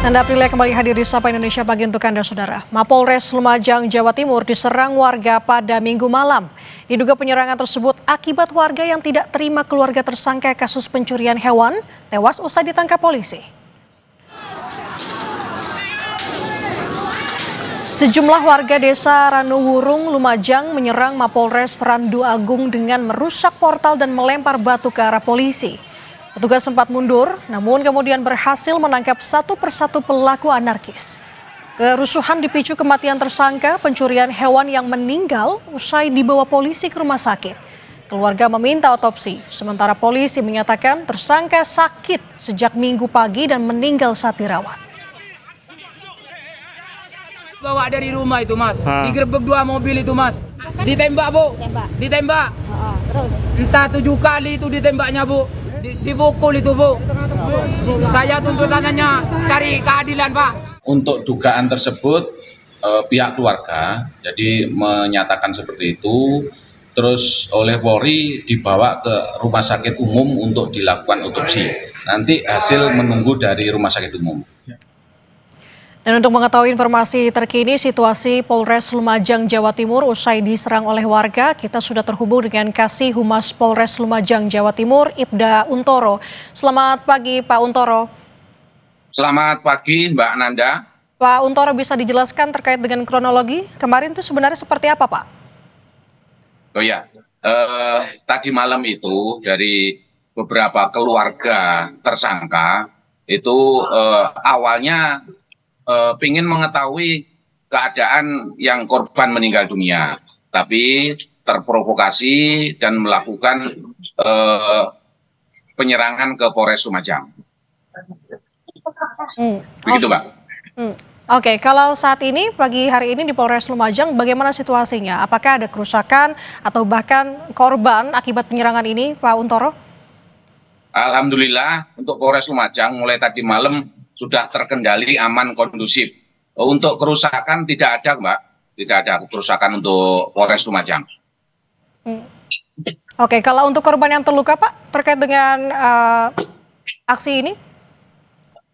Anda Aprilia kembali hadir di Sapa Indonesia pagi untuk Anda, Saudara. Mapolres Lumajang, Jawa Timur diserang warga pada Minggu malam. Diduga penyerangan tersebut akibat warga yang tidak terima keluarga tersangka kasus pencurian hewan tewas usai ditangkap polisi. Sejumlah warga desa Ranuwurung, Lumajang menyerang Mapolres Randu Agung dengan merusak portal dan melempar batu ke arah polisi. Petugas sempat mundur, namun kemudian berhasil menangkap satu persatu pelaku anarkis. Kerusuhan dipicu kematian tersangka pencurian hewan yang meninggal usai dibawa polisi ke rumah sakit. Keluarga meminta otopsi, sementara polisi menyatakan tersangka sakit sejak Minggu pagi dan meninggal saat dirawat. Bawa dari rumah itu, Mas. Digerebek 2 mobil itu, Mas. Ditembak, Bu. Ditembak. Terus? Entah 7 kali itu ditembaknya, Bu. Dipukul itu, Bu. Saya tuntutannya cari keadilan, Pak. Untuk dugaan tersebut, pihak keluarga jadi menyatakan seperti itu, terus oleh Polri dibawa ke rumah sakit umum untuk dilakukan otopsi. Nanti hasil menunggu dari rumah sakit umum. Dan untuk mengetahui informasi terkini situasi Polres Lumajang, Jawa Timur usai diserang oleh warga, kita sudah terhubung dengan Kasih Humas Polres Lumajang, Jawa Timur, Ibda Untoro. Selamat pagi, Pak Untoro. Selamat pagi, Mbak Nanda. Pak Untoro, bisa dijelaskan terkait dengan kronologi kemarin itu sebenarnya seperti apa, Pak? Oh ya, tadi malam itu dari beberapa keluarga tersangka itu awalnya ingin mengetahui keadaan yang korban meninggal dunia, tapi terprovokasi dan melakukan penyerangan ke Polres Lumajang. Begitu, Mbak. Oke, kalau saat ini, pagi hari ini di Polres Lumajang, bagaimana situasinya? Apakah ada kerusakan atau bahkan korban akibat penyerangan ini, Pak Untoro? Alhamdulillah, untuk Polres Lumajang mulai tadi malam sudah terkendali, aman, kondusif. Untuk kerusakan tidak ada, Mbak. Tidak ada kerusakan untuk Polres Lumajang. Oke, kalau untuk korban yang terluka, Pak, terkait dengan aksi ini?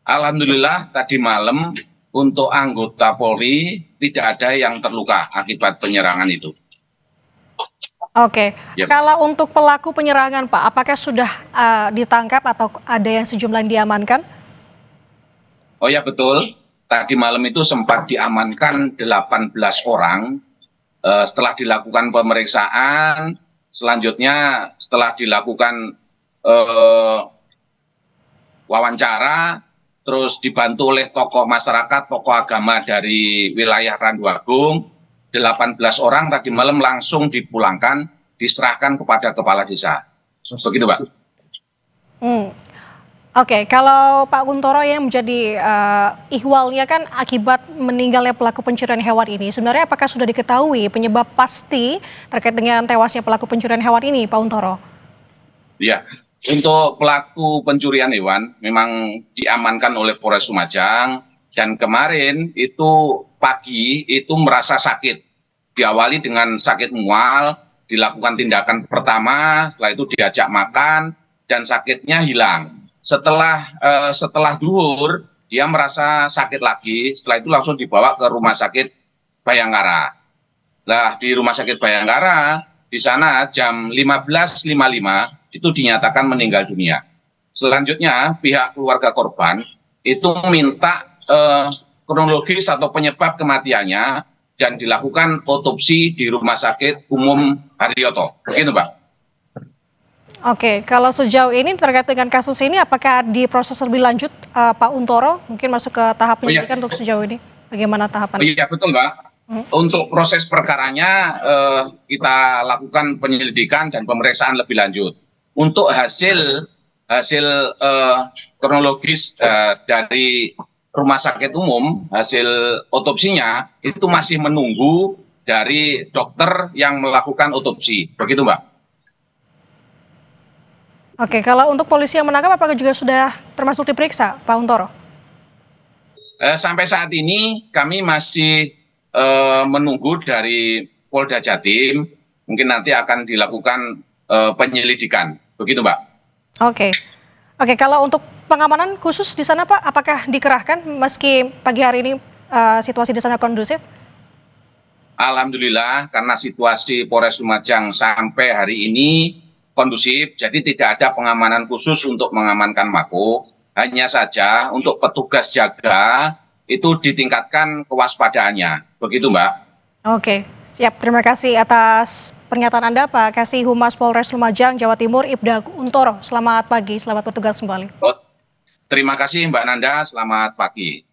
Alhamdulillah, tadi malam untuk anggota Polri tidak ada yang terluka akibat penyerangan itu. Oke, Yep. Kalau untuk pelaku penyerangan, Pak, apakah sudah ditangkap atau ada yang sejumlah yang diamankan? Oh ya, betul. Tadi malam itu sempat diamankan 18 orang. Setelah dilakukan pemeriksaan, selanjutnya setelah dilakukan wawancara, terus dibantu oleh tokoh masyarakat, tokoh agama dari wilayah Randu Agung, 18 orang tadi malam langsung dipulangkan, diserahkan kepada kepala desa. Begitu, Pak. Oke, kalau Pak Untoro yang menjadi ihwalnya kan akibat meninggalnya pelaku pencurian hewan ini, sebenarnya apakah sudah diketahui penyebab pasti terkait dengan tewasnya pelaku pencurian hewan ini, Pak Untoro? Iya, untuk pelaku pencurian hewan memang diamankan oleh Polres Lumajang, dan kemarin itu pagi itu merasa sakit. Diawali dengan sakit mual, dilakukan tindakan pertama, setelah itu diajak makan, dan sakitnya hilang. Setelah duhur, dia merasa sakit lagi, setelah itu langsung dibawa ke rumah sakit Bayangkara. Nah, di rumah sakit Bayangkara, di sana jam 15.55 itu dinyatakan meninggal dunia. Selanjutnya, pihak keluarga korban itu minta kronologis atau penyebab kematiannya dan dilakukan otopsi di Rumah Sakit Umum Haryoto. Begitu, Pak. Oke, kalau sejauh ini terkait dengan kasus ini, apakah diproses lebih lanjut, Pak Untoro? Mungkin masuk ke tahap penyelidikan untuk sejauh ini. Bagaimana tahapannya? Iya, betul, Mbak. Untuk proses perkaranya kita lakukan penyelidikan dan pemeriksaan lebih lanjut. Untuk hasil kronologis dari Rumah Sakit Umum, hasil otopsinya itu masih menunggu dari dokter yang melakukan otopsi. Begitu, Mbak. Oke, kalau untuk polisi yang menangkap, apakah juga sudah termasuk diperiksa, Pak Untoro? Sampai saat ini kami masih menunggu dari Polda Jatim, mungkin nanti akan dilakukan penyelidikan. Begitu, Mbak. Oke, kalau untuk pengamanan khusus di sana Pak, apakah dikerahkan meski pagi hari ini situasi di sana kondusif? Alhamdulillah, karena situasi Polres Lumajang sampai hari ini kondusif, jadi tidak ada pengamanan khusus untuk mengamankan Mako. Hanya saja untuk petugas jaga itu ditingkatkan kewaspadaannya. Begitu, Mbak. Oke, siap. Terima kasih atas pernyataan Anda, Pak Kasih Humas Polres Lumajang, Jawa Timur, Ibda Untoro. Selamat pagi, selamat bertugas kembali. Terima kasih Mbak Nanda, selamat pagi.